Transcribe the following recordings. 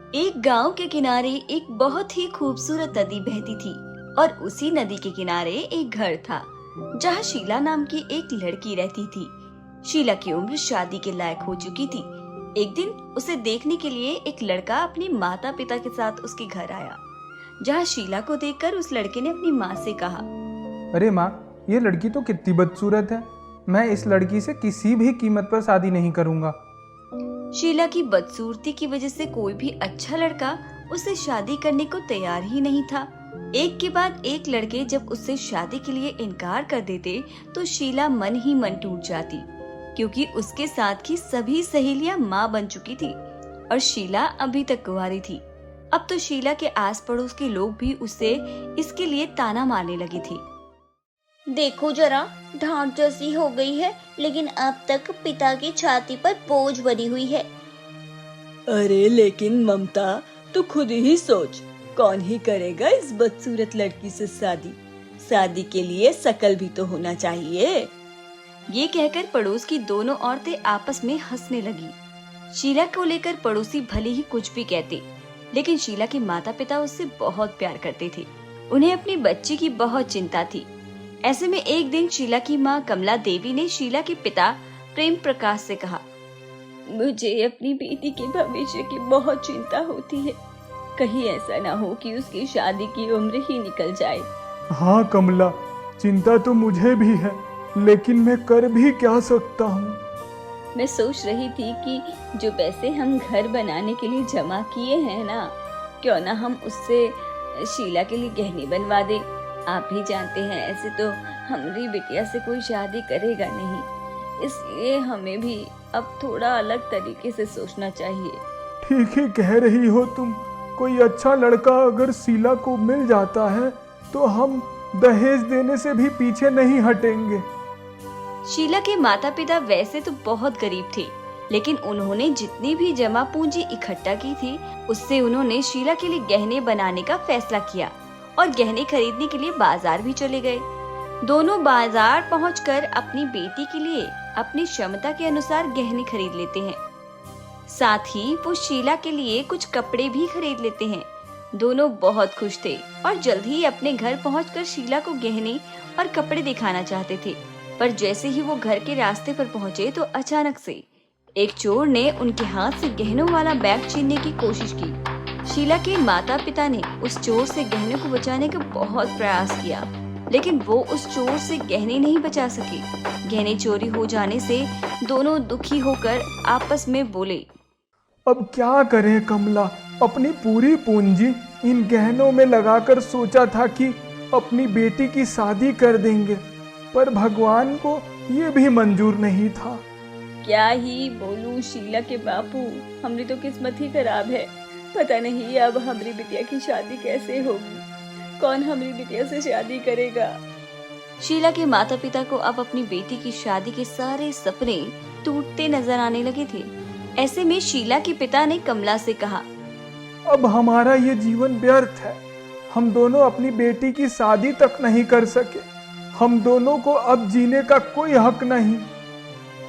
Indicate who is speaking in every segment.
Speaker 1: एक गांव के किनारे एक बहुत ही खूबसूरत नदी बहती थी और उसी नदी के किनारे एक घर था जहां शीला नाम की एक लड़की रहती थी। शीला की उम्र शादी के लायक हो चुकी थी। एक दिन उसे देखने के लिए एक लड़का अपनी माता पिता के साथ उसके घर आया, जहां शीला को देखकर उस लड़के ने अपनी माँ से कहा,
Speaker 2: अरे माँ, ये लड़की तो कितनी बदसूरत है। मैं इस लड़की से किसी भी कीमत पर शादी नहीं करूँगा।
Speaker 1: शीला की बदसूरती की वजह से कोई भी अच्छा लड़का उससे शादी करने को तैयार ही नहीं था। एक के बाद एक लड़के जब उससे शादी के लिए इनकार कर देते तो शीला मन ही मन टूट जाती, क्योंकि उसके साथ की सभी सहेलियां माँ बन चुकी थी और शीला अभी तक कुंवारी थी। अब तो शीला के आस पड़ोस के लोग भी उससे इसके लिए ताना मारने लगे थे।
Speaker 3: देखो जरा, ढांठ जैसी हो गई है, लेकिन अब तक पिता की छाती पर बोझ बनी हुई है।
Speaker 4: अरे लेकिन ममता, तू खुद ही सोच, कौन ही करेगा इस बदसूरत लड़की से शादी? शादी के लिए शकल भी तो होना चाहिए।
Speaker 1: ये कहकर पड़ोस की दोनों औरतें आपस में हंसने लगी। शीला को लेकर पड़ोसी भले ही कुछ भी कहते, लेकिन शीला के माता पिता उससे बहुत प्यार करते थे। उन्हें अपनी बच्ची की बहुत चिंता थी। ऐसे में एक दिन शीला की माँ कमला देवी ने शीला के पिता प्रेम प्रकाश से कहा,
Speaker 3: मुझे अपनी बेटी के भविष्य की बहुत चिंता होती है। कहीं ऐसा ना हो कि उसकी शादी की उम्र ही निकल जाए।
Speaker 2: हाँ कमला, चिंता तो मुझे भी है, लेकिन मैं कर भी क्या सकता हूँ।
Speaker 3: मैं सोच रही थी कि जो पैसे हम घर बनाने के लिए जमा किए हैं ना, क्यों ना हम उससे शीला के लिए गहने बनवा दे। आप भी जानते हैं, ऐसे तो हमारी बिटिया से कोई शादी करेगा नहीं, इसलिए हमें भी अब थोड़ा अलग तरीके से सोचना चाहिए।
Speaker 2: ठीक ही कह रही हो तुम। कोई अच्छा लड़का अगर शीला को मिल जाता है तो हम दहेज देने से भी पीछे नहीं हटेंगे।
Speaker 1: शीला के माता पिता वैसे तो बहुत गरीब थे, लेकिन उन्होंने जितनी भी जमा पूंजी इकट्ठा की थी उससे उन्होंने शीला के लिए गहने बनाने का फैसला किया और गहने खरीदने के लिए बाजार भी चले गए। दोनों बाजार पहुंचकर अपनी बेटी के लिए अपनी क्षमता के अनुसार गहने खरीद लेते हैं। साथ ही वो शीला के लिए कुछ कपड़े भी खरीद लेते हैं। दोनों बहुत खुश थे और जल्द ही अपने घर पहुंचकर शीला को गहने और कपड़े दिखाना चाहते थे। पर जैसे ही वो घर के रास्ते पर पहुंचे तो अचानक से एक चोर ने उनके हाथ से गहनों वाला बैग छीनने की कोशिश की। शीला के माता पिता ने उस चोर से गहने को बचाने का बहुत प्रयास किया, लेकिन वो उस चोर से गहने नहीं बचा सके। गहने चोरी हो जाने से दोनों दुखी होकर आपस में बोले,
Speaker 2: अब क्या करें कमला? अपनी पूरी पूंजी इन गहनों में लगाकर सोचा था कि अपनी बेटी की शादी कर देंगे, पर भगवान को ये भी मंजूर नहीं था।
Speaker 3: क्या ही बोलूं शीला के बापू, हमारी तो किस्मत ही खराब है। पता नहीं अब हमारी बिटिया की शादी कैसे होगी, कौन हमारी बिटिया से शादी करेगा।
Speaker 1: शीला के माता पिता को अब अपनी बेटी की शादी के सारे सपने टूटते नजर आने लगे थे। ऐसे में शीला के पिता ने कमला से कहा,
Speaker 2: अब हमारा ये जीवन व्यर्थ है। हम दोनों अपनी बेटी की शादी तक नहीं कर सके। हम दोनों को अब जीने का कोई हक नहीं।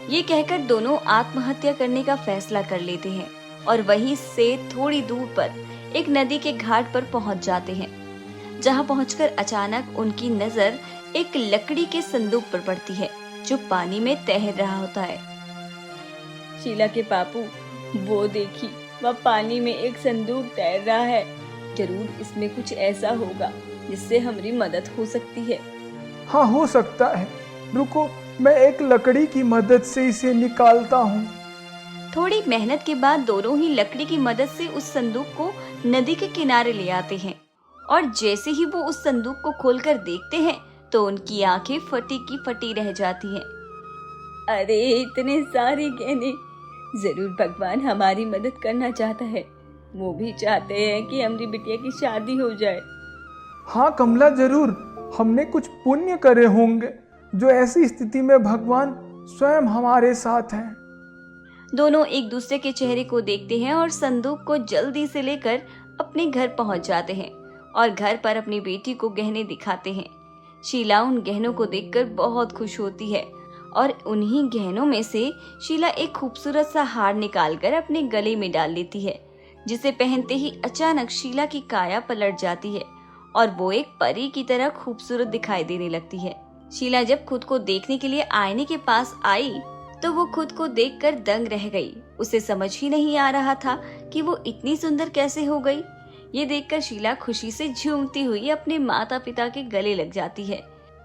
Speaker 1: ये कहकर दोनों आत्महत्या करने का फैसला कर लेते हैं और वहीं से थोड़ी दूर पर एक नदी के घाट पर पहुंच जाते हैं, जहां पहुंचकर अचानक उनकी नजर एक लकड़ी के संदूक पर पड़ती है जो पानी में तैर रहा होता है।
Speaker 3: शीला के बापू, वो देखी, वह पानी में एक संदूक तैर रहा है। जरूर इसमें कुछ ऐसा होगा जिससे हमारी मदद हो सकती है।
Speaker 2: हाँ, हो सकता है। रुको, मैं एक लकड़ी की मदद से इसे निकालता हूँ।
Speaker 1: थोड़ी मेहनत के बाद दोनों ही लकड़ी की मदद से उस संदूक को नदी के किनारे ले आते हैं और जैसे ही वो उस संदूक को खोलकर देखते हैं तो उनकी आंखें फटी की फटी रह जाती हैं।
Speaker 3: अरे इतने सारे गहने! जरूर भगवान हमारी मदद करना चाहता है। वो भी चाहते हैं कि हमारी बिटिया की शादी हो जाए।
Speaker 2: हाँ कमला, जरूर। हमने कुछ पुण्य करे होंगे जो ऐसी स्थिति में भगवान स्वयं हमारे साथ हैं।
Speaker 1: दोनों एक दूसरे के चेहरे को देखते हैं और संदूक को जल्दी से लेकर अपने घर पहुंच जाते हैं और घर पर अपनी बेटी को गहने दिखाते हैं। शीला उन गहनों को देखकर बहुत खुश होती है और उन्हीं गहनों में से शीला एक खूबसूरत सा हार निकालकर अपने गले में डाल लेती है, जिसे पहनते ही अचानक शीला की काया पलट जाती है और वो एक परी की तरह खूबसूरत दिखाई देने लगती है। शीला जब खुद को देखने के लिए आईने के पास आई तो वो खुद को देखकर दंग रह गई। उसे समझ ही नहीं आ रहा था कि वो इतनी सुंदर कैसे हो गई। ये देखकर शीला खुशी से झूमती हुई अपने माता पिता के गले लग जाती है।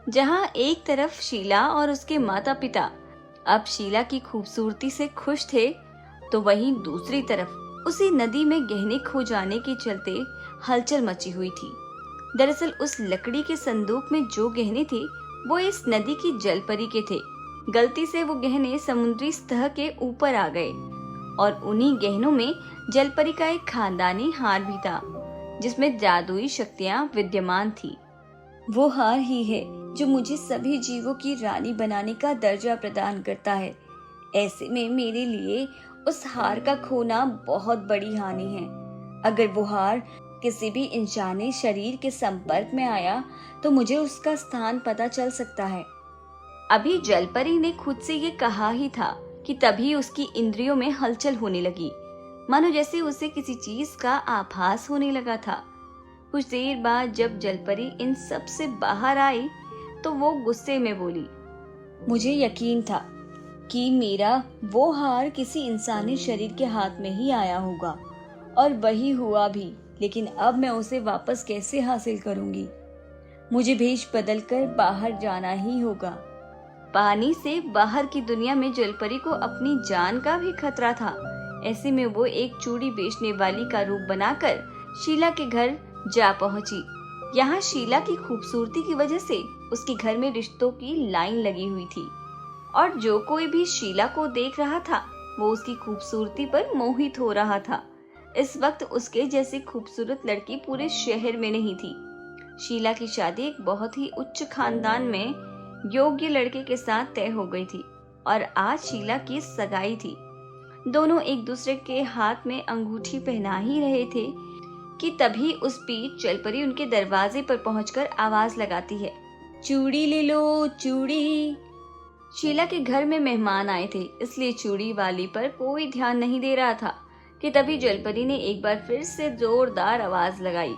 Speaker 1: जहाँ एक तरफ शीला और उसके माता पिता अब शीला की खूबसूरती से खुश थे, तो वहीं दूसरी तरफ उसी नदी में गहने खो जाने के चलते हलचल मची हुई थी। दरअसल उस लकड़ी के संदूक में जो गहने थे वो इस नदी की जलपरी के थे। गलती से वो गहने समुद्री सतह के ऊपर आ गए और उन्हीं गहनों में जलपरी का एक खानदानी हार भी था जिसमें जादुई शक्तियां विद्यमान थी।
Speaker 3: वो हार ही है जो मुझे सभी जीवों की रानी बनाने का दर्जा प्रदान करता है। ऐसे में मेरे लिए उस हार का खोना बहुत बड़ी हानि है। अगर वो हार किसी भी इंसानी शरीर के संपर्क में आया तो मुझे उसका स्थान पता चल सकता है।
Speaker 1: अभी जलपरी ने खुद से ये कहा ही था कि तभी उसकी इंद्रियों में हलचल होने लगी, मानो जैसे उसे किसी चीज का आभास होने लगा था। कुछ देर बाद जब जलपरी इन सब से बाहर आई तो वो गुस्से में बोली,
Speaker 3: मुझे यकीन था कि मेरा वो हार किसी इंसानी शरीर के हाथ में ही आया होगा और वही हुआ भी, लेकिन अब मैं उसे वापस कैसे हासिल करूंगी? मुझे भेष बदलकर बाहर जाना ही होगा।
Speaker 1: पानी से बाहर की दुनिया में जलपरी को अपनी जान का भी खतरा था। ऐसे में वो एक चूड़ी बेचने वाली का रूप बनाकर शीला के घर जा पहुंची। यहाँ शीला की खूबसूरती की वजह से उसके घर में रिश्तों की लाइन लगी हुई थी और जो कोई भी शीला को देख रहा था वो उसकी खूबसूरती पर मोहित हो रहा था। इस वक्त उसके जैसी खूबसूरत लड़की पूरे शहर में नहीं थी। शीला की शादी एक बहुत ही उच्च खानदान में योग्य लड़के के साथ तय हो गई थी और आज शीला की सगाई थी। दोनों एक दूसरे के हाथ में अंगूठी पहना ही रहे थे कि तभी उस बीच जलपरी उनके दरवाजे पर पहुंचकर आवाज लगाती है,
Speaker 3: चूड़ी ले लो, चूड़ी।
Speaker 1: शीला के घर में मेहमान आए थे, इसलिए चूड़ी वाली पर कोई ध्यान नहीं दे रहा था कि तभी जलपरी ने एक बार फिर से जोरदार आवाज लगाई,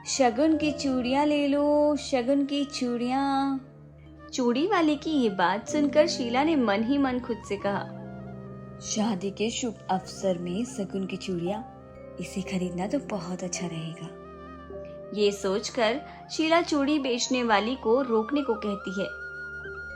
Speaker 3: शगुन की चूड़ियां ले लो, शगुन की चूड़ियां।
Speaker 1: चूड़ी वाले की ये बात सुनकर शीला ने मन ही मन खुद से कहा,
Speaker 3: शादी के शुभ अवसर में शगुन की चूड़ियां, इसे खरीदना तो बहुत अच्छा रहेगा।
Speaker 1: ये सोचकर शीला चूड़ी बेचने वाली को रोकने को कहती है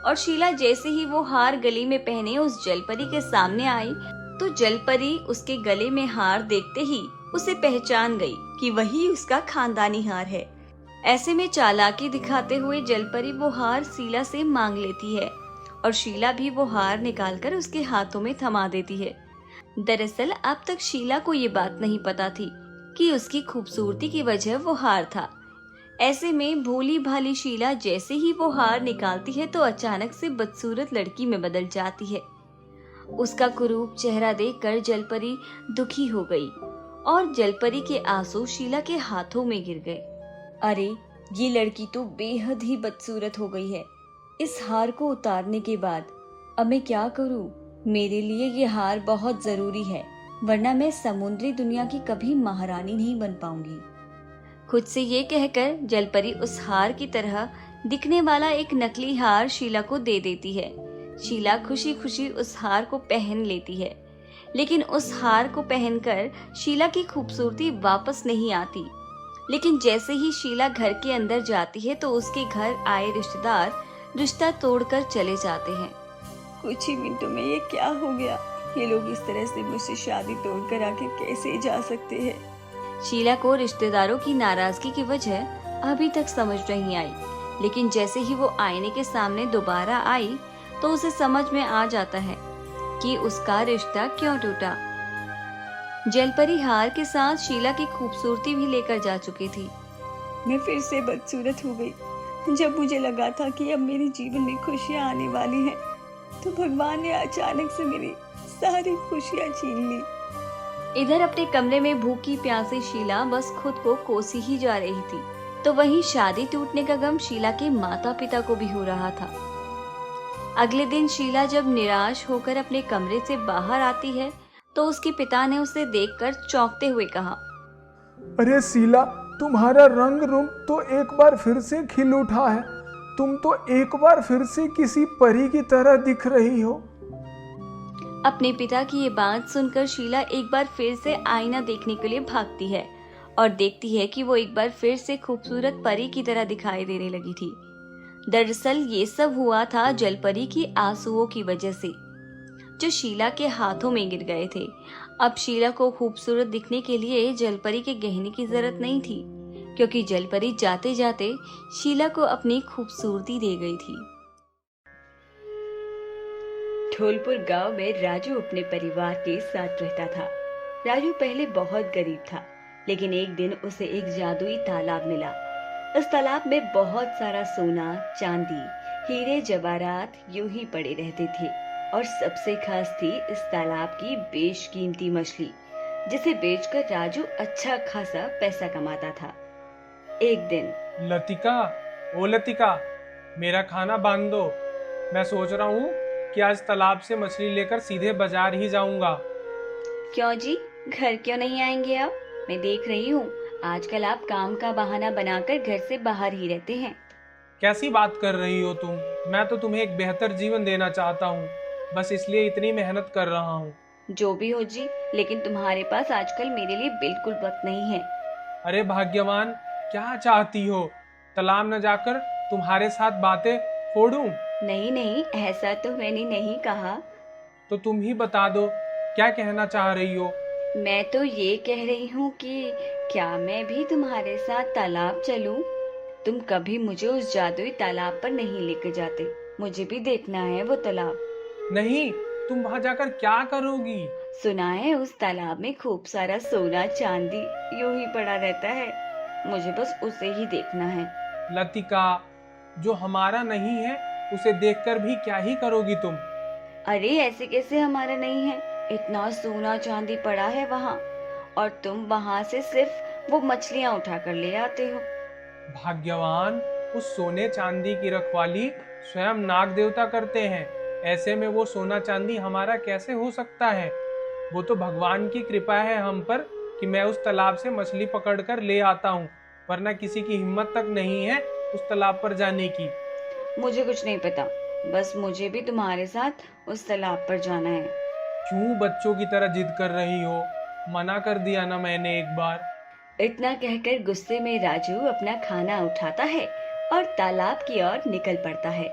Speaker 1: और शीला जैसे ही वो हार गले में पहने उस जलपरी के सामने आई तो जलपरी उसके गले में हार देखते ही उसे पहचान गई कि वही उसका खानदानी हार है। ऐसे में चालाकी दिखाते हुए जलपरी वो हार शीला से मांग लेती है और शीला भी वो हार निकालकर उसके हाथों में थमा देती है। दरअसल अब तक शीला को ये बात नहीं पता थी कि उसकी खूबसूरती की वजह वो हार था। ऐसे में भोली भाली शीला जैसे ही वो हार निकालती है तो अचानक से बदसूरत लड़की में बदल जाती है। उसका कुरूप चेहरा देखकर जलपरी दुखी हो गई और जलपरी के आंसू शीला के हाथों में गिर गए।
Speaker 3: अरे ये लड़की तो बेहद ही बदसूरत हो गई है। इस हार को उतारने के बाद अब मैं क्या करूं? मेरे लिए ये हार बहुत जरूरी है, वरना मैं समुद्री दुनिया की कभी महारानी नहीं बन पाऊंगी।
Speaker 1: खुद से ये कहकर जलपरी उस हार की तरह दिखने वाला एक नकली हार शीला को दे देती है। शीला खुशी खुशी उस हार को पहन लेती है, लेकिन उस हार को पहनकर शीला की खूबसूरती वापस नहीं आती। लेकिन जैसे ही शीला घर के अंदर जाती है तो उसके घर आए रिश्तेदार रिश्ता तोड़कर चले जाते हैं।
Speaker 4: कुछ ही मिनटों में ये क्या हो गया? ये लोग इस तरह से मुझसे शादी तोड़कर आके कैसे जा सकते हैं?
Speaker 1: शीला को रिश्तेदारों की नाराजगी की वजह अभी तक समझ नहीं आई, लेकिन जैसे ही वो आईने के सामने दोबारा आई तो उसे समझ में आ जाता है कि उसका रिश्ता क्यों टूटा। जलपरी हार के साथ शीला की खूबसूरती भी लेकर जा चुकी थी।
Speaker 4: मैं फिर से बदसूरत हो गई। जब मुझे लगा था कि अब मेरे जीवन में खुशियां आने वाली हैं, तो भगवान ने अचानक से मेरी सारी खुशियां छीन ली।
Speaker 1: इधर अपने कमरे में भूखी प्यासी शीला बस खुद को कोसी ही जा रही थी, तो वहीं शादी टूटने का गम शीला के माता पिता को भी हो रहा था। अगले दिन शीला जब निराश होकर अपने कमरे से बाहर आती है तो उसके पिता ने उसे देखकर चौंकते हुए कहा,
Speaker 2: अरे शीला, तुम्हारा रंग रूप तो एक बार फिर से खिल उठा है। तुम तो एक बार फिर से किसी परी की तरह दिख रही हो।
Speaker 1: अपने पिता की ये बात सुनकर शीला एक बार फिर से आईना देखने के लिए भागती है और देखती है कि वो एक बार फिर से खूबसूरत परी की तरह दिखाई देने लगी थी। दरअसल ये सब हुआ था जलपरी की आंसुओं की वजह से, जो शीला के हाथों में गिर गए थे। अब शीला को खूबसूरत दिखने के लिए जलपरी के गहने की जरूरत नहीं थी, क्योंकि जलपरी जाते जाते शीला को अपनी खूबसूरती दे गई थी।
Speaker 3: धौलपुर गांव में राजू अपने परिवार के साथ रहता था। राजू पहले बहुत गरीब था, लेकिन एक दिन उसे एक जादुई तालाब मिला। उस तालाब में बहुत सारा सोना, चांदी, हीरे जवाहरात यूं ही पड़े रहते थे और सबसे खास थी इस तालाब की बेशकीमती मछली, जिसे बेचकर राजू अच्छा खासा पैसा कमाता था। एक दिन
Speaker 5: लतिका, ओ लतिका, मेरा खाना बांध दो। मैं सोच रहा हूँ कि आज तालाब से मछली लेकर सीधे बाजार ही जाऊंगा।
Speaker 3: क्यों जी, घर क्यों नहीं आएंगे आप? मैं देख रही हूँ आजकल आप काम का बहाना बनाकर घर से बाहर ही रहते हैं।
Speaker 5: कैसी बात कर रही हो तुम? मैं तो तुम्हें एक बेहतर जीवन देना चाहता हूँ, बस इसलिए इतनी मेहनत कर रहा हूँ।
Speaker 3: जो भी हो जी, लेकिन तुम्हारे पास आजकल मेरे लिए बिल्कुल वक्त नहीं है।
Speaker 5: अरे भाग्यवान, क्या चाहती हो? तालाब न जाकर तुम्हारे साथ बातें फोड़ूं?
Speaker 3: नहीं नहीं, ऐसा तो मैंने नहीं कहा।
Speaker 5: तो तुम ही बता दो, क्या कहना चाह रही हो?
Speaker 3: मैं तो ये कह रही हूँ कि क्या मैं भी तुम्हारे साथ तालाब चलूं? तुम कभी मुझे उस जादुई तालाब पर नहीं लेकर जाते। मुझे भी देखना है वो तालाब।
Speaker 5: नहीं, तुम वहां जाकर क्या करोगी?
Speaker 3: सुना है उस तालाब में खूब सारा सोना चांदी यूं ही पड़ा रहता है। मुझे बस उसे ही देखना है।
Speaker 5: लतिका, जो हमारा नहीं है उसे देखकर भी क्या ही करोगी तुम?
Speaker 3: अरे ऐसे कैसे हमारा नहीं है? इतना सोना चांदी पड़ा है वहाँ, और तुम वहाँ से सिर्फ वो मछलियाँ उठा कर ले आते हो।
Speaker 5: भाग्यवान, उस सोने चांदी की रखवाली स्वयं नाग देवता करते हैं। ऐसे में वो सोना चांदी हमारा कैसे हो सकता है? वो तो भगवान की कृपा है हम पर कि मैं उस तालाब से मछली पकड़कर ले आता हूँ, वरना किसी की हिम्मत तक नहीं है उस तालाब पर जाने की।
Speaker 3: मुझे कुछ नहीं पता, बस मुझे भी तुम्हारे साथ उस तालाब पर जाना है।
Speaker 5: क्यों बच्चों की तरह जिद कर रही हो? मना कर दिया ना मैंने एक बार।
Speaker 3: इतना कहकर गुस्से में राजू अपना खाना उठाता है और तालाब की ओर निकल पड़ता है।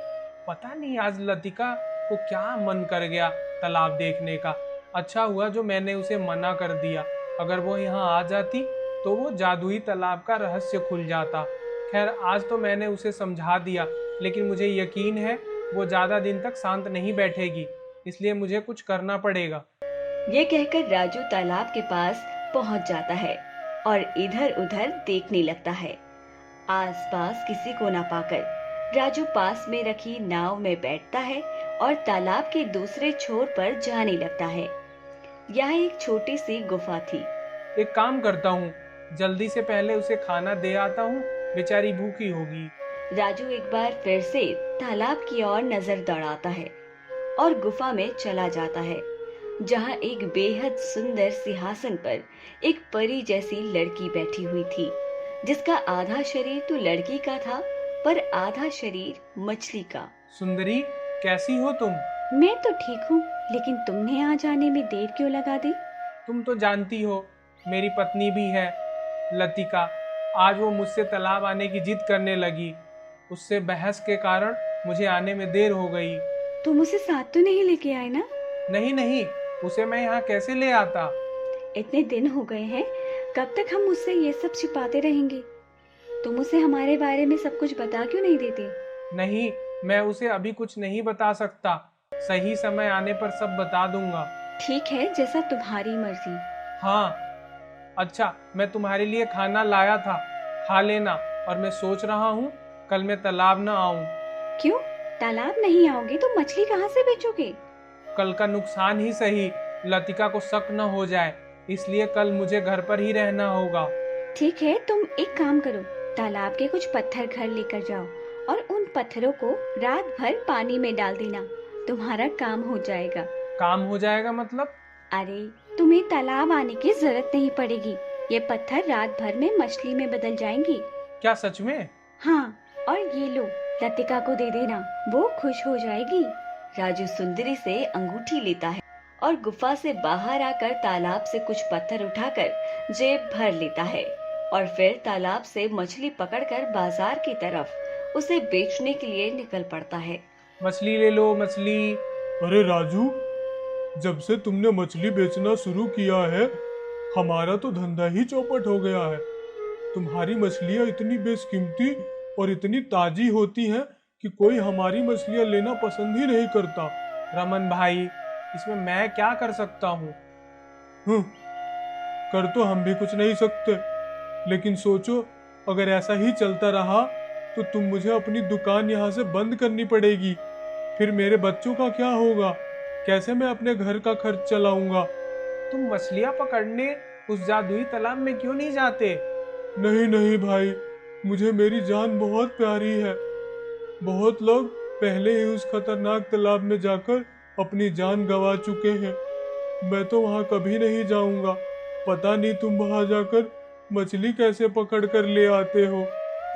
Speaker 5: पता नहीं आज लतिका को क्या मन कर गया तालाब देखने का। अच्छा हुआ जो मैंने उसे मना कर दिया, अगर वो यहाँ आ जाती तो वो जादुई तालाब का रहस्य खुल जाता। खैर, आज तो मैंने उसे समझा दिया, लेकिन मुझे यकीन है वो ज्यादा दिन तक शांत नहीं बैठेगी, इसलिए मुझे कुछ करना पड़ेगा।
Speaker 3: ये कहकर राजू तालाब के पास पहुंच जाता है और इधर उधर देखने लगता है। आसपास किसी को न पाकर राजू पास में रखी नाव में बैठता है और तालाब के दूसरे छोर पर जाने लगता है। यहाँ एक छोटी सी गुफा थी।
Speaker 5: एक काम करता हूँ, जल्दी से पहले उसे खाना दे आता हूँ, बेचारी भूखी होगी।
Speaker 3: राजू एक बार फिर से तालाब की ओर नजर दौड़ाता है और गुफा में चला जाता है, जहाँ एक बेहद सुंदर सिंहासन पर एक परी जैसी लड़की बैठी हुई थी, जिसका आधा शरीर तो लड़की का था पर आधा शरीर मछली का।
Speaker 5: सुंदरी, कैसी हो तुम?
Speaker 3: मैं तो ठीक हूँ, लेकिन तुमने आ जाने में देर क्यों लगा दी?
Speaker 5: तुम तो जानती हो मेरी पत्नी भी है लतिका। आज वो मुझसे तालाब आने की जिद करने लगी, उससे बहस के कारण मुझे आने में देर हो गई।
Speaker 3: तुम उसे साथ तो नहीं लेके आए ना?
Speaker 5: नहीं नहीं, उसे मैं यहाँ कैसे ले आता?
Speaker 3: इतने दिन हो गए हैं, कब तक हम उससे ये सब छिपाते रहेंगे? तुम उसे हमारे बारे में सब कुछ बता क्यों नहीं देते?
Speaker 5: नहीं, मैं उसे अभी कुछ नहीं बता सकता, सही समय आने पर सब बता दूंगा।
Speaker 3: ठीक है, जैसा तुम्हारी मर्जी।
Speaker 5: हाँ, अच्छा, मैं तुम्हारे लिए खाना लाया था, खा लेना। और मैं सोच रहा हूँ कल मैं तालाब न आऊँ।
Speaker 3: क्यों? तालाब नहीं आओगे तो मछली कहाँ से बेचोगे?
Speaker 5: कल का नुकसान ही सही, लतिका को शक न हो जाए, इसलिए कल मुझे घर पर ही रहना होगा।
Speaker 3: ठीक है, तुम एक काम करो, तालाब के कुछ पत्थर घर लेकर जाओ और उन पत्थरों को रात भर पानी में डाल देना। तुम्हारा काम हो जाएगा।
Speaker 5: काम हो जाएगा मतलब?
Speaker 3: अरे, तुम्हें तालाब आने की जरूरत नहीं पड़ेगी। ये पत्थर रात भर में मछली में बदल जाएंगी।
Speaker 5: क्या सच में?
Speaker 3: हाँ, और ये लो, लतिका को दे देना, वो खुश हो जाएगी।
Speaker 1: राजू सुंदरी से अंगूठी लेता है और गुफा से बाहर आकर तालाब से कुछ पत्थर उठाकर जेब भर लेता है और फिर तालाब से मछली पकड़कर बाजार की तरफ उसे बेचने के लिए निकल पड़ता है।
Speaker 5: मछली ले लो, मछली।
Speaker 2: अरे राजू, जब से तुमने मछली बेचना शुरू किया है हमारा तो धंधा ही चौपट हो गया है। तुम्हारी मछलियाँ इतनी बेशकीमती और इतनी ताजी होती हैं कि कोई हमारी मछलियाँ लेना पसंद ही नहीं करता।
Speaker 5: रमन भाई, इसमें मैं क्या कर सकता हूँ?
Speaker 2: कर तो हम भी कुछ नहीं सकते, लेकिन सोचो अगर ऐसा ही चलता रहा तो मुझे अपनी दुकान यहाँ से बंद करनी पड़ेगी। फिर मेरे बच्चों का क्या होगा? कैसे मैं अपने घर का खर्च चलाऊंगा?
Speaker 5: तुम मछलियाँ पकड़ने उस जादुई तालाब में क्यों नहीं जाते?
Speaker 2: नहीं नहीं भाई, मुझे मेरी जान बहुत प्यारी है। बहुत लोग पहले ही उस खतरनाक तालाब में जाकर अपनी जान गंवा चुके हैं। मैं तो वहाँ कभी नहीं जाऊंगा। पता नहीं तुम वहाँ जाकर मछली कैसे पकड़ कर ले आते हो।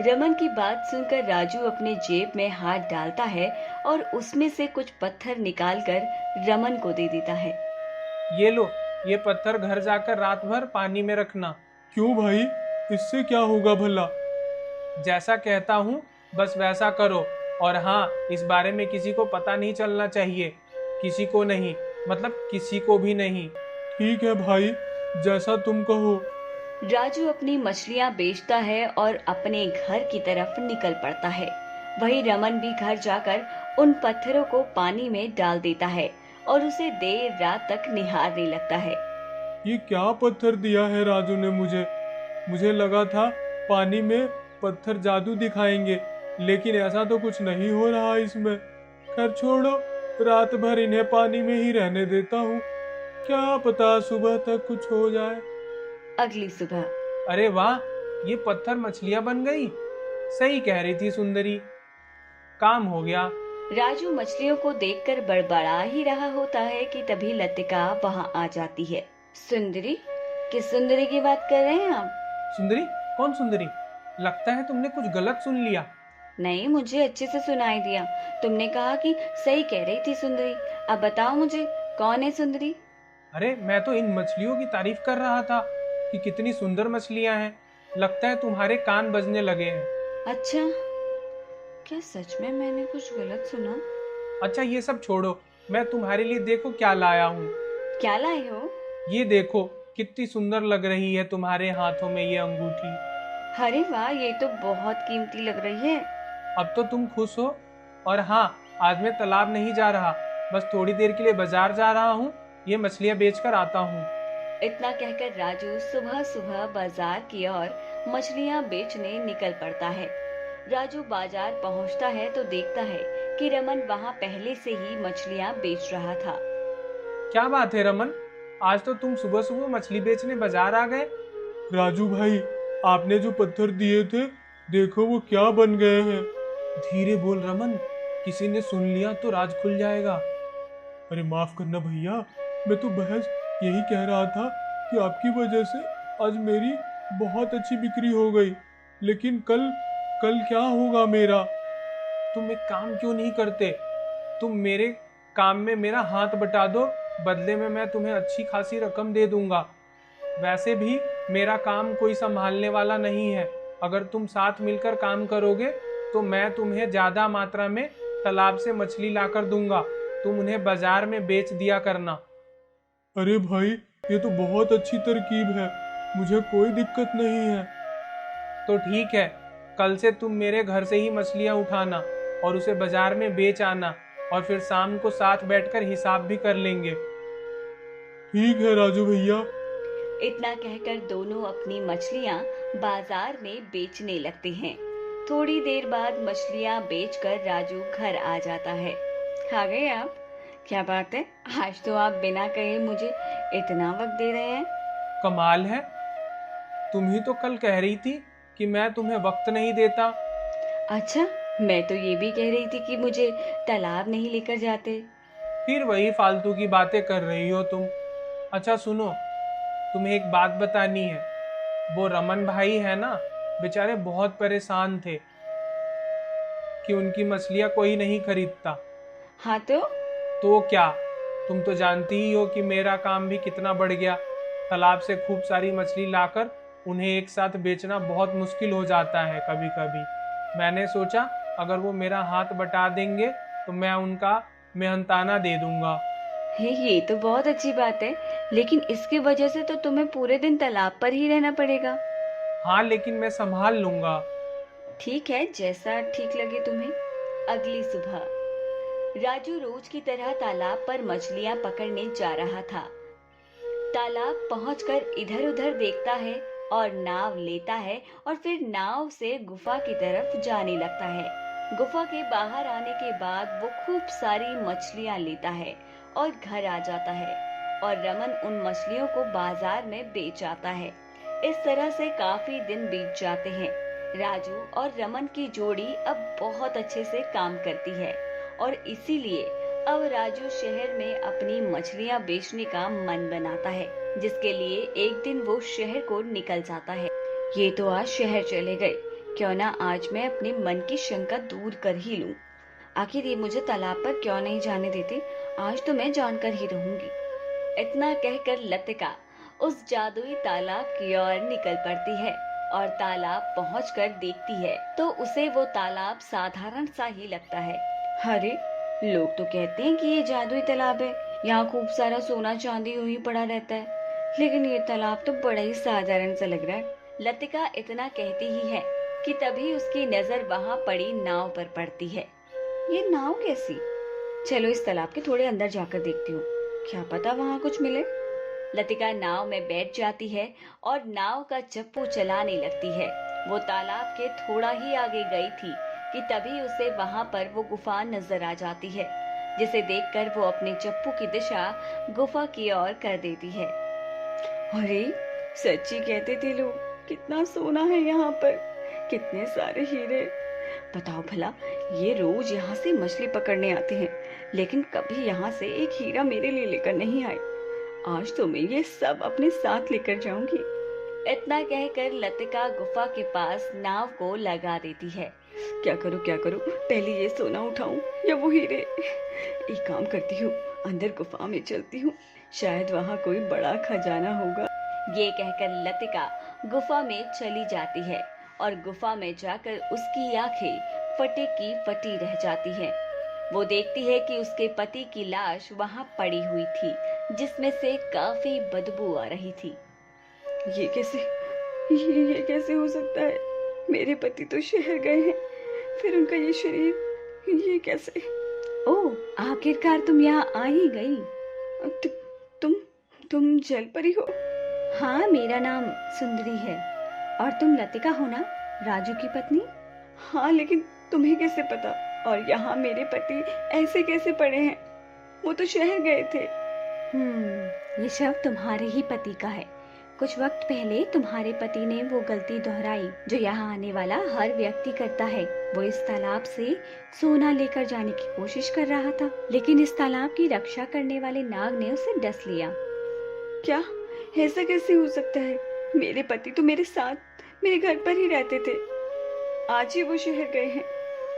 Speaker 1: रमन की बात सुनकर राजू अपने जेब में हाथ डालता है और उसमें से कुछ पत्थर निकालकर रमन को दे देता है।
Speaker 5: ये लो, ये पत्थर घर जाकर रात भर पानी में रखना।
Speaker 2: क्यों भाई, इससे क्या होगा भला?
Speaker 5: जैसा कहता हूँ बस वैसा करो। और हाँ, इस बारे में किसी को पता नहीं चलना चाहिए। किसी को नहीं, मतलब किसी को भी नहीं।
Speaker 2: ठीक है भाई, जैसा तुम कहो।
Speaker 1: राजू अपनी मछलियाँ बेचता है और अपने घर की तरफ निकल पड़ता है। वही रमन भी घर जाकर उन पत्थरों को पानी में डाल देता है और उसे देर रात तक निहारने लगता है।
Speaker 2: ये क्या पत्थर दिया है राजू ने मुझे? मुझे लगा था पानी में पत्थर जादू दिखाएंगे, लेकिन ऐसा तो कुछ नहीं हो रहा इसमें। खैर छोड़ो, रात भर इन्हें पानी में ही रहने देता हूँ। क्या पता सुबह तक कुछ हो जाए।
Speaker 1: अगली सुबह
Speaker 5: अरे वाह, ये पत्थर मछलियाँ बन गई। सही कह रही थी सुंदरी, काम हो गया।
Speaker 1: राजू मछलियों को देखकर बड़बड़ा ही रहा होता है कि तभी लतिका वहाँ आ जाती है। सुंदरी? किस सुंदरी की बात कर रहे हैं आप?
Speaker 5: सुंदरी? कौन सुंदरी? लगता है तुमने कुछ गलत सुन लिया।
Speaker 1: नहीं, मुझे अच्छे से सुनाई दिया। तुमने कहा कि सही कह रही थी सुंदरी। अब बताओ मुझे, कौन है सुंदरी?
Speaker 5: अरे मैं तो इन मछलियों की तारीफ कर रहा था कि कितनी सुंदर मछलियाँ हैं। लगता है तुम्हारे कान बजने लगे हैं।
Speaker 1: अच्छा, क्या सच में मैंने कुछ गलत सुना?
Speaker 5: अच्छा ये सब छोड़ो, मैं तुम्हारे लिए देखो क्या लाया हूँ।
Speaker 1: क्या लाए हो?
Speaker 5: ये देखो, कितनी सुंदर लग रही है तुम्हारे हाथों में ये अंगूठी।
Speaker 1: अरे वाह, ये तो बहुत कीमती लग रही है।
Speaker 5: अब तो तुम खुश हो। और हाँ, आज मैं तालाब नहीं जा रहा, बस थोड़ी देर के लिए बाजार जा रहा हूँ। ये मछलियाँ बेचकर आता हूँ।
Speaker 1: इतना कहकर राजू सुबह सुबह बाजार की ओर मछलियाँ बेचने निकल पड़ता है। राजू बाजार पहुँचता है तो देखता है कि रमन वहाँ पहले से ही मछलियाँ बेच रहा था।
Speaker 5: क्या बात है रमन, आज तो तुम सुबह सुबह मछली बेचने बाजार आ गए।
Speaker 2: राजू भाई, आपने जो पत्थर दिए थे देखो वो क्या बन गए हैं।
Speaker 5: धीरे बोल रमन, किसी ने सुन लिया तो राज खुल जाएगा।
Speaker 2: अरे माफ करना भैया, मैं तो बहस यही कह रहा था कि आपकी वजह से आज मेरी बहुत अच्छी बिक्री हो गई, लेकिन कल क्या होगा मेरा?
Speaker 5: तुम एक काम क्यों नहीं करते? तुम मेरे काम में मेरा हाथ बटा दो, बदले में मैं तुम्हें अच्छी खासी रकम दे दूंगा। वैसे भी मेरा काम कोई संभालने वाला नहीं है। अगर तुम साथ मिलकर काम करोगे तो मैं तुम्हें ज्यादा मात्रा में तालाब से मछली लाकर दूंगा। तुम उन्हें बाजार में बेच दिया करना।
Speaker 2: अरे भाई, ये तो बहुत अच्छी तरकीब है, मुझे कोई दिक्कत नहीं है।
Speaker 5: तो ठीक है, कल से तुम मेरे घर से ही मछलियां उठाना और उसे बाजार में बेच आना, और फिर शाम को साथ बैठकर हिसाब भी कर लेंगे।
Speaker 2: ठीक है राजू भैया।
Speaker 1: इतना कहकर दोनों अपनी मछलियाँ बाजार में बेचने लगते हैं। थोड़ी देर बाद मछलियाँ बेचकर राजू घर आ जाता है। आ गए आप? क्या बात है, आज तो आप बिना कहे मुझे इतना वक्त दे रहे हैं।
Speaker 5: कमाल है, तुम ही तो कल कह रही थी कि मैं तुम्हें वक्त नहीं देता।
Speaker 1: अच्छा, मैं तो ये भी कह रही थी कि मुझे तालाब नहीं लेकर जाते।
Speaker 5: फिर वही फालतू की बातें कर रही हो तुम। अच्छा सुनो, तुम्हें एक बात बतानी है। वो रमन भाई है ना, बेचारे बहुत परेशान थे कि उनकी मछलियां कोई नहीं खरीदता।
Speaker 3: हाँ
Speaker 5: तो क्या, तुम तो जानती ही हो कि मेरा काम भी कितना बढ़ गया। तालाब से खूब सारी मछली लाकर उन्हें एक साथ बेचना बहुत मुश्किल हो जाता है कभी कभी। मैंने सोचा अगर वो मेरा हाथ बटा देंगे तो मैं उनका मेहनताना दे दूंगा।
Speaker 3: ये तो बहुत अच्छी बात है, लेकिन इसकी वजह से तो तुम्हें पूरे दिन तालाब पर ही रहना पड़ेगा।
Speaker 5: हाँ लेकिन मैं संभाल लूंगा।
Speaker 3: ठीक है, जैसा ठीक लगे तुम्हें। अगली सुबह राजू रोज की तरह तालाब पर मछलियां पकड़ने जा रहा था। तालाब पहुंचकर इधर-उधर देखता है और नाव लेता है और फिर नाव से गुफा की तरफ जाने लगता है। गुफा के बाहर आने के बाद वो खूब सारी मछलियां लेता है और घर आ जाता है और रमन उन मछलियों को बाजार में बेच आता है। इस तरह से काफी दिन बीत जाते हैं। राजू और रमन की जोड़ी अब बहुत अच्छे से काम करती है और इसीलिए अब राजू शहर में अपनी मछलियां बेचने का मन बनाता है, जिसके लिए एक दिन वो शहर को निकल जाता है। ये तो आज शहर चले गए, क्यों ना आज मैं अपने मन की शंका दूर कर ही लूं। आखिर ये मुझे तालाब पर क्यों नहीं जाने देते, आज तो मैं जानकर ही रहूंगी। इतना कहकर लतिका उस जादुई तालाब की ओर निकल पड़ती है और तालाब पहुंचकर देखती है तो उसे वो तालाब साधारण सा ही लगता है। अरे, लोग तो कहते हैं कि ये जादुई तालाब है, यहाँ खूब सारा सोना चांदी यूं ही पड़ा रहता है, लेकिन ये तालाब तो बड़ा ही साधारण सा लग रहा है। लतिका इतना कहती ही है कि तभी उसकी नजर वहाँ पड़ी नाव पर पड़ती है। ये नाव कैसी? चलो इस तालाब के थोड़े अंदर जाकर देखती हूँ, क्या पता वहाँ कुछ मिले। लतिका नाव में बैठ जाती है और नाव का चप्पू चलाने लगती है। वो तालाब के थोड़ा ही आगे गई थी कि तभी उसे वहां पर वो गुफा नजर आ जाती है, जिसे देखकर वो अपने चप्पू की दिशा गुफा की ओर कर देती है। अरे, सच्ची कहते थे लोग, कितना सोना है यहाँ पर, कितने सारे हीरे। बताओ भला, ये रोज यहाँ से मछली पकड़ने आते हैं, लेकिन कभी यहाँ से एक हीरा मेरे लिए लेकर नहीं आए। आज तो मैं ये सब अपने साथ लेकर जाऊंगी। इतना कहकर लतिका गुफा के पास नाव को लगा देती है। क्या करूं, पहले ये सोना उठाऊं या वो हीरे? एक काम करती हूँ, अंदर गुफा में चलती हूँ, शायद वहाँ कोई बड़ा खजाना होगा। ये कहकर लतिका गुफा में चली जाती है और गुफा में जाकर उसकी आंखें फटे की फटी रह जाती है। वो देखती है कि उसके पति की लाश वहाँ पड़ी हुई थी, जिसमें से काफी बदबू आ रही थी। ये कैसे हो सकता है? मेरे पति तो शहर गए हैं, फिर उनका ये शरीर, ये कैसे? ओह, आखिरकार तुम यहाँ आ ही गई। तुम जल परी हो? हाँ, मेरा नाम सुंदरी है। और तुम लतिका हो ना, राजू की पत्नी? हाँ, लेकिन तुम्हें कैसे पता? और यहाँ मेरे पति ऐसे कैसे पड़े हैं? वो तो शहर गए थे। ये शव तुम्हारे ही पति का है। कुछ वक्त पहले तुम्हारे पति ने वो गलती दोहराई जो यहाँ आने वाला हर व्यक्ति करता है। वो इस तालाब से सोना लेकर जाने की कोशिश कर रहा था, लेकिन इस तालाब की रक्षा करने वाले नाग ने उसे डस लिया। क्या? ऐसा कैसे हो सकता है? मेरे पति तो मेरे साथ मेरे घर पर ही रहते थे, आज ही वो शहर गए हैं।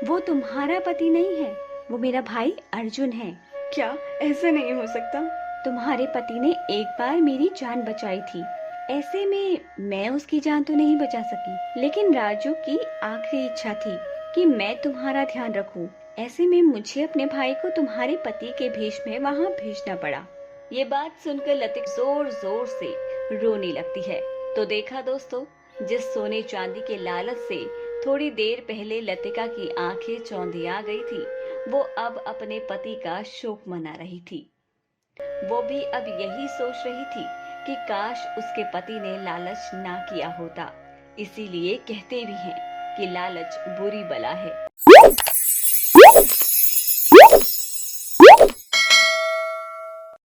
Speaker 3: वो तुम्हारा पति नहीं है, वो मेरा भाई अर्जुन है। क्या? ऐसा नहीं हो सकता। तुम्हारे पति ने एक बार मेरी जान बचाई थी, ऐसे में मैं उसकी जान तो नहीं बचा सकी, लेकिन राजू की आखिरी इच्छा थी कि मैं तुम्हारा ध्यान रखूं। ऐसे में मुझे अपने भाई को तुम्हारे पति के भेष में वहाँ भेजना पड़ा। ये बात सुनकर लतिका जोर जोर से रोने लगती है। तो देखा दोस्तों, जिस सोने चांदी के लालच से थोड़ी देर पहले लतिका की आंखें चौंधिया गई थी, वो अब अपने पति का शोक मना रही थी। वो भी अब यही सोच रही थी कि काश उसके पति ने लालच ना किया होता। इसीलिए कहते भी हैं कि लालच बुरी बला है।